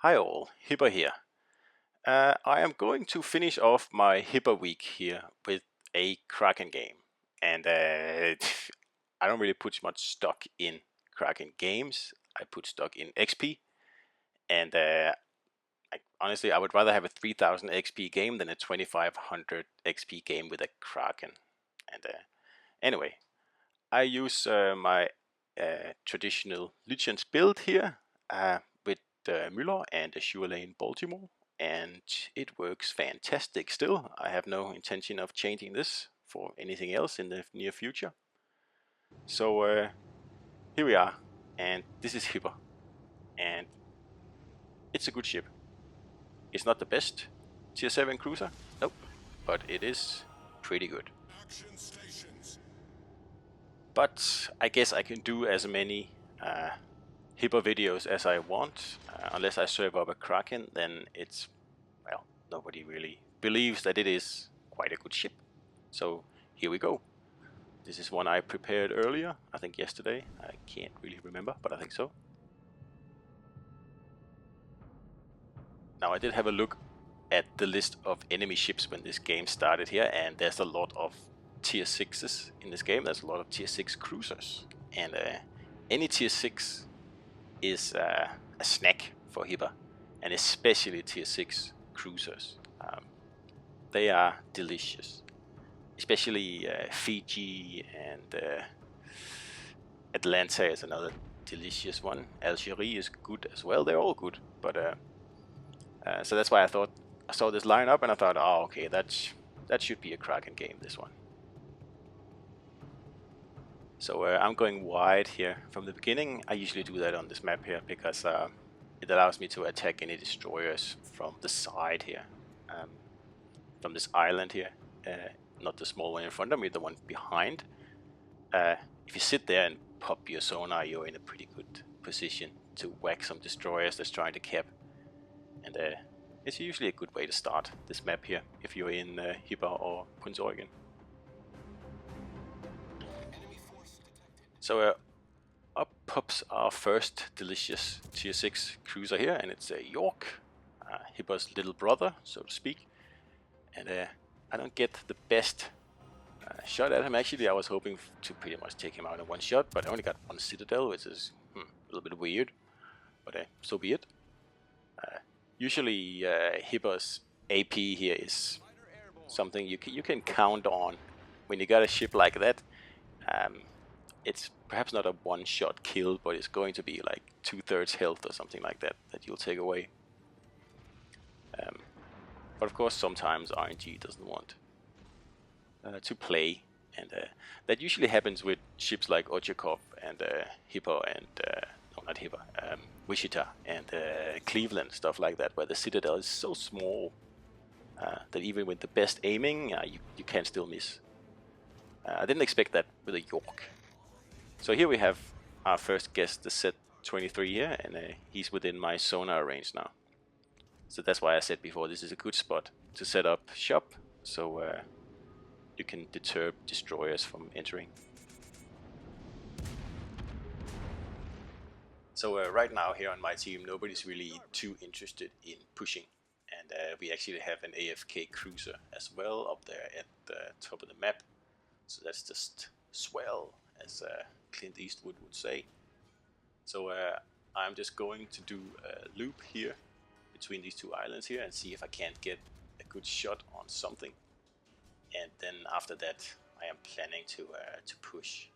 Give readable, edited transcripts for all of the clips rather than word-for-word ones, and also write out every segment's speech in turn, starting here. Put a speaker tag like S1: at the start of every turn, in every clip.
S1: Hi all, Hipper here. I am going to finish off my Hipper week here with a Kraken game. And I don't really put much stock in Kraken games. I put stock in XP. And honestly, I would rather have a 3000 XP game than a 2500 XP game with a Kraken. And anyway, I use my traditional Lucian's build here with Müller and Azure Lane Baltimore, and it works fantastic still. I have no intention of changing this for anything else in the near future. So here we are, and this is Hipper, and it's a good ship. It's not the best tier 7 cruiser, nope, but it is pretty good. But I guess I can do as many Hipper videos as I want. Unless I serve up a Kraken, then it's, well, nobody really believes that it is quite a good ship. So here we go. This is one I prepared earlier, I think yesterday. I can't really remember, but I think so. Now I did have a look at the list of enemy ships when this game started here, and there's a lot of tier 6s in this game. There's a lot of tier 6 cruisers, and any tier 6 is a snack for Hipper, and especially tier 6 cruisers. They are delicious, especially Fiji and Atlanta is another delicious one. Algeria is good as well. They're all good, but so that's why I saw this lineup and I thought, oh, okay, that should be a Kraken game, this one. So I'm going wide here from the beginning. I usually do that on this map here because it allows me to attack any destroyers from the side here, from this island here. Not the small one in front of me, the one behind. If you sit there and pop your sonar, you're in a pretty good position to whack some destroyers that's trying to cap. And it's usually a good way to start this map here if you're in Hipper or Prince Eugen. So up pops our first delicious tier 6 cruiser here, and it's a York, Hipper's little brother, so to speak. And I don't get the best shot at him. Actually, I was hoping to pretty much take him out in one shot, but I only got one Citadel, which is a little bit weird, but so be it. Usually Hipper's AP here is something you can count on. When you got a ship like that, it's perhaps not a one-shot kill, but it's going to be like 2/3 health or something like that you'll take away. But of course sometimes RNG doesn't want to play, and that usually happens with ships like Ochakov and Hippo and no, not Hippo, Wichita and Cleveland, stuff like that, where the Citadel is so small that even with the best aiming, you can still miss. I didn't expect that with a York. So here we have our first guest, the set 23 here, and he's within my sonar range now. So that's why I said before, this is a good spot to set up shop, so you can deter destroyers from entering. So right now here on my team, nobody's really too interested in pushing, and we actually have an AFK cruiser as well up there at the top of the map. So that's just swell, as Clint Eastwood would say. So I'm just going to do a loop here between these two islands here and see if I can't get a good shot on something. And then after that, I am planning to push,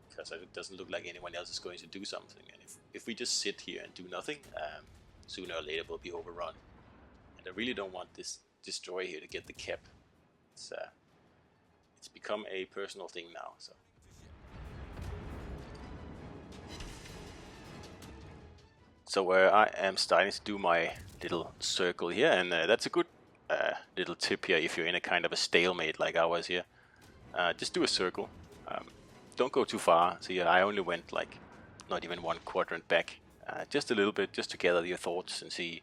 S1: because it doesn't look like anyone else is going to do something. And if we just sit here and do nothing, sooner or later we'll be overrun. And I really don't want this destroyer here to get the cap. It's become a personal thing now. So I am starting to do my little circle here, and that's a good little tip here if you're in a kind of a stalemate like I was here. Just do a circle. Don't go too far. So yeah, I only went like not even one quadrant back, just a little bit, just to gather your thoughts and see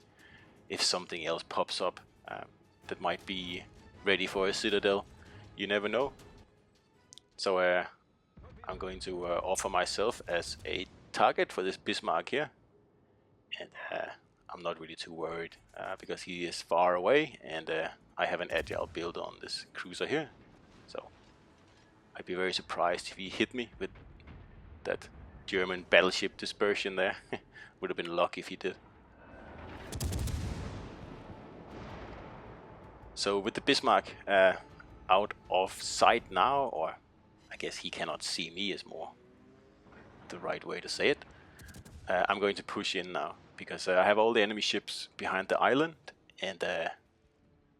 S1: if something else pops up that might be ready for a Citadel. You never know. So I'm going to offer myself as a target for this Bismarck here, and I'm not really too worried because he is far away, and I have an agile build on this cruiser here, so I'd be very surprised if he hit me with that German battleship dispersion there. Would have been lucky if he did. So with the Bismarck out of sight now, or I guess he cannot see me is more the right way to say it, I'm going to push in now, because I have all the enemy ships behind the island, and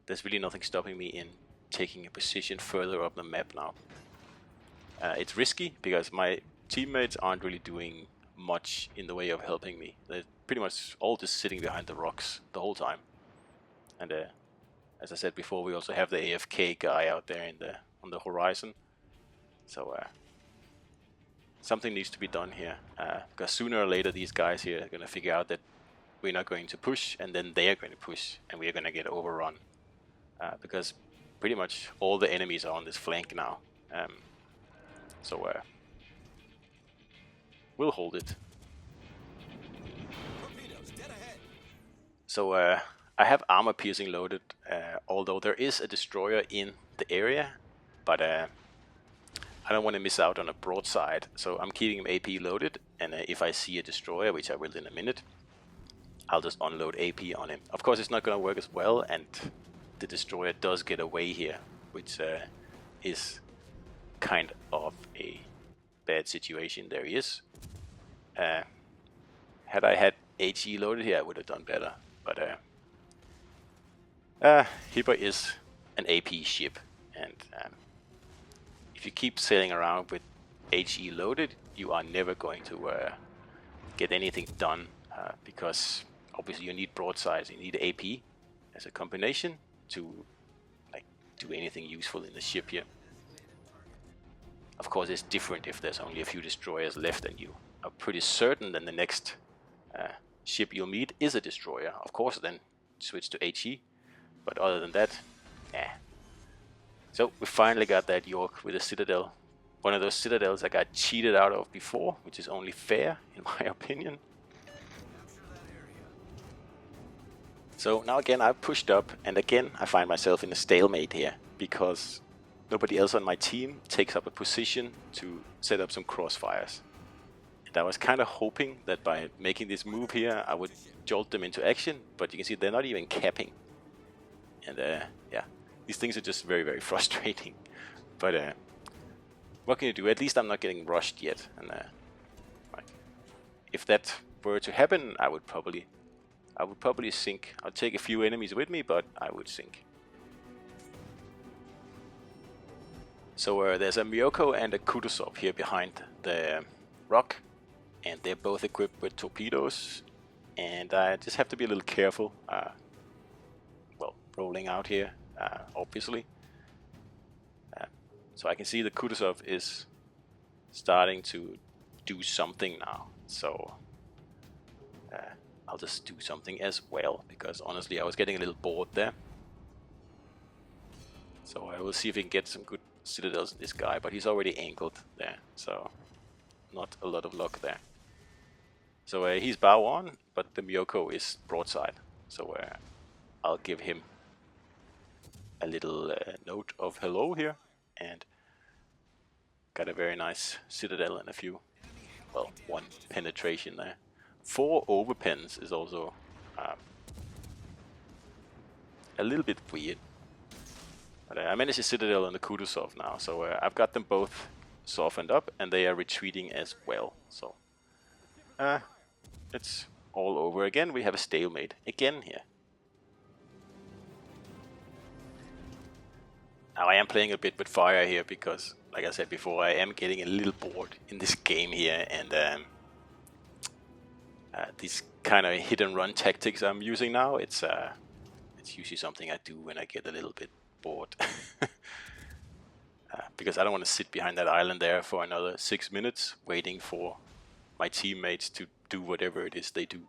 S1: there's really nothing stopping me in taking a position further up the map now. It's risky, because my teammates aren't really doing much in the way of helping me. They're pretty much all just sitting behind the rocks the whole time. And as I said before, we also have the AFK guy out there on the horizon. So something needs to be done here, because sooner or later these guys here are going to figure out that we're not going to push, and then they are going to push, and we're going to get overrun. Because pretty much all the enemies are on this flank now. So we'll hold it. So I have armor piercing loaded, although there is a destroyer in the area, but I don't want to miss out on a broadside, so I'm keeping him AP loaded, and if I see a destroyer, which I will in a minute, I'll just unload AP on him. Of course, it's not going to work as well, and the destroyer does get away here, which is kind of a bad situation. There he is. Had I had HE loaded here, I would have done better, but Hipper is an AP ship, and if you keep sailing around with HE loaded, you are never going to get anything done, because obviously you need broadsides, you need AP as a combination to like do anything useful in the ship here. Of course, it's different if there's only a few destroyers left and you are pretty certain that the next ship you'll meet is a destroyer. Of course, then switch to HE, but other than that, So we finally got that York with a Citadel. One of those Citadels I got cheated out of before, which is only fair, in my opinion. So now again I've pushed up, and again I find myself in a stalemate here, because nobody else on my team takes up a position to set up some crossfires. And I was kind of hoping that by making this move here I would jolt them into action, but you can see they're not even capping. And yeah, these things are just very, very frustrating. But what can you do? At least I'm not getting rushed yet. And if that were to happen, I would probably sink. I'll take a few enemies with me, but I would sink. So there's a Myoko and a Kutuzov here behind the rock, and they're both equipped with torpedoes, and I just have to be a little careful. Well, rolling out here, obviously. So I can see the Kutuzov is starting to do something now, so I'll just do something as well, because honestly I was getting a little bored there. So I will see if we can get some good citadels in this guy, but he's already angled there, so not a lot of luck there. So he's bow on, but the Myoko is broadside, so I'll give him a little note of hello here, and got a very nice citadel and a few, well, one penetration there. 4 overpens is also a little bit weird. But I managed a citadel on the Kutuzov now, so I've got them both softened up, and they are retreating as well. So it's all over again. We have a stalemate again here. Now I am playing a bit with fire here because, like I said before, I am getting a little bored in this game here, and these kind of hit and run tactics I'm using now, it's usually something I do when I get a little bit bored. Because I don't want to sit behind that island there for another 6 minutes waiting for my teammates to do whatever it is they do.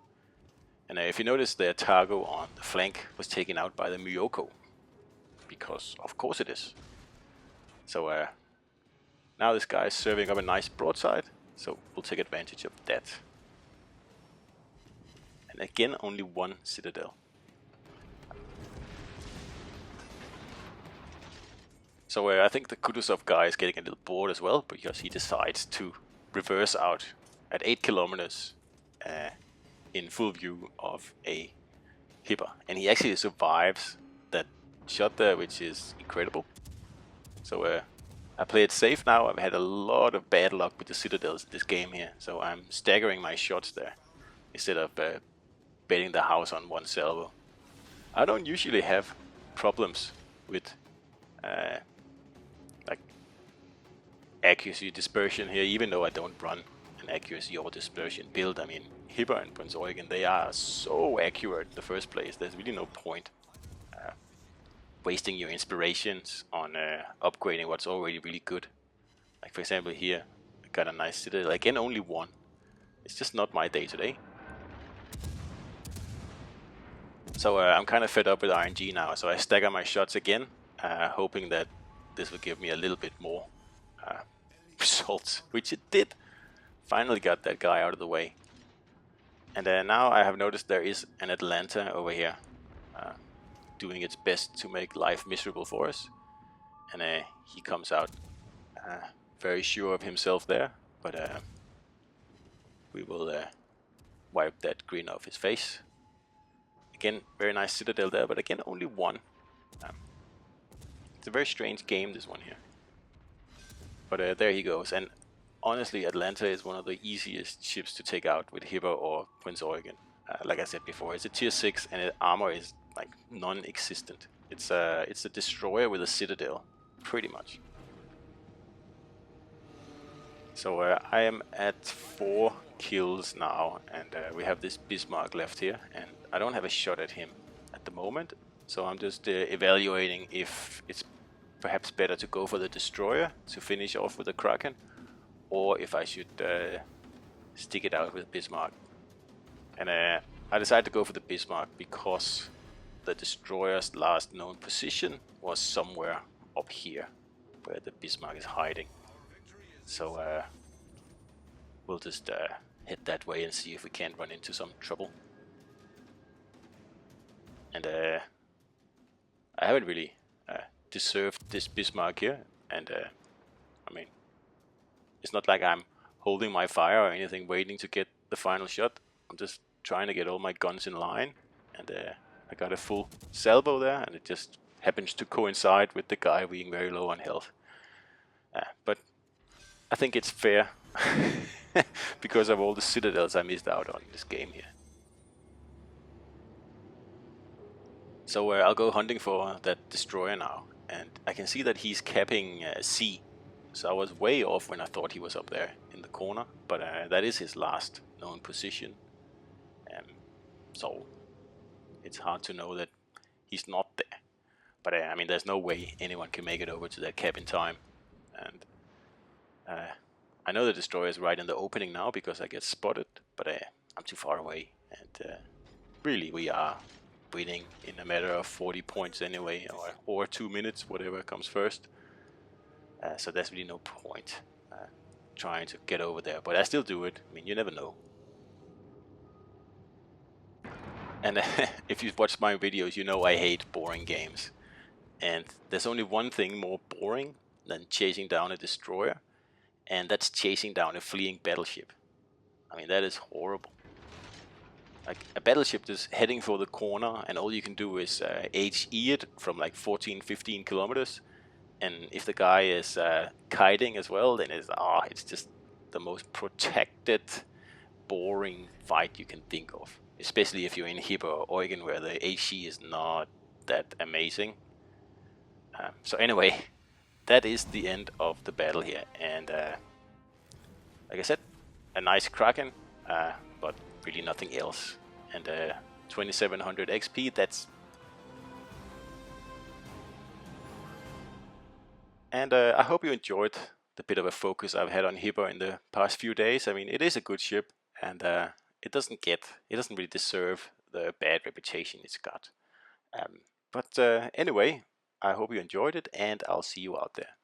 S1: And if you notice, their Targo on the flank was taken out by the Myoko, because of course it is. So now this guy is serving up a nice broadside, So we'll take advantage of that. And again, only one citadel. So I think the Kutuzov guy is getting a little bored as well, because he decides to reverse out at 8 kilometers in full view of a Hipper. And he actually survives that shot there, which is incredible. So I play it safe now. I've had a lot of bad luck with the citadels in this game here, so I'm staggering my shots there instead of betting the house on one salvo. I don't usually have problems with like accuracy dispersion here, even though I don't run an accuracy or dispersion build. I mean, Hipper and Prince Eugen, they are so accurate in the first place. There's really no point wasting your inspirations on upgrading what's already really good. Like for example here, I got a nice citadel. Again, only one. It's just not my day today. So I'm kind of fed up with RNG now, so I stagger my shots again, hoping that this will give me a little bit more results, which it did. Finally got that guy out of the way. And now I have noticed there is an Atlanta over here doing its best to make life miserable for us. And he comes out very sure of himself there, but we will wipe that grin off his face. Again, very nice citadel there, but again, only one. It's a very strange game, this one here. But there he goes, and honestly, Atlanta is one of the easiest ships to take out with Hipper or Prince Eugen. Like I said before, it's a tier 6 and its armor is like non-existent. It's a destroyer with a citadel, pretty much. So I am at 4 kills now, and we have this Bismarck left here, and I don't have a shot at him at the moment, so I'm just evaluating if it's perhaps better to go for the destroyer to finish off with the Kraken, or if I should stick it out with Bismarck. And I decided to go for the Bismarck because the destroyer's last known position was somewhere up here where the Bismarck is hiding. So we'll just head that way and see if we can't run into some trouble. And I haven't really deserved this Bismarck here, and I mean, it's not like I'm holding my fire or anything waiting to get the final shot. I'm just trying to get all my guns in line, and I got a full salvo there, and it just happens to coincide with the guy being very low on health. But I think it's fair because of all the citadels I missed out on in this game here. So I'll go hunting for that destroyer now, and I can see that he's capping C. So I was way off when I thought he was up there in the corner, but that is his last known position. So it's hard to know that he's not there. But I mean, there's no way anyone can make it over to that cap in time. And I know the destroyer is right in the opening now because I get spotted, but I'm too far away. And really, we are winning in a matter of 40 points anyway, or 2 minutes, whatever comes first. So there's really no point trying to get over there, but I still do it. I mean, you never know. And if you've watched my videos, you know I hate boring games. And there's only one thing more boring than chasing down a destroyer, and that's chasing down a fleeing battleship. I mean, that is horrible. Like, a battleship is heading for the corner, and all you can do is HE it from like 14-15 kilometers. And if the guy is kiting as well, then it's just the most protected, boring fight you can think of. Especially if you're in Hipper or Eugen, where the HE is not that amazing. So anyway, that is the end of the battle here. And like I said, a nice Kraken, but really nothing else. And 2700 XP, that's... And I hope you enjoyed the bit of a focus I've had on Hipper in the past few days. I mean, it is a good ship, and it doesn't really deserve the bad reputation it's got. But anyway, I hope you enjoyed it, and I'll see you out there.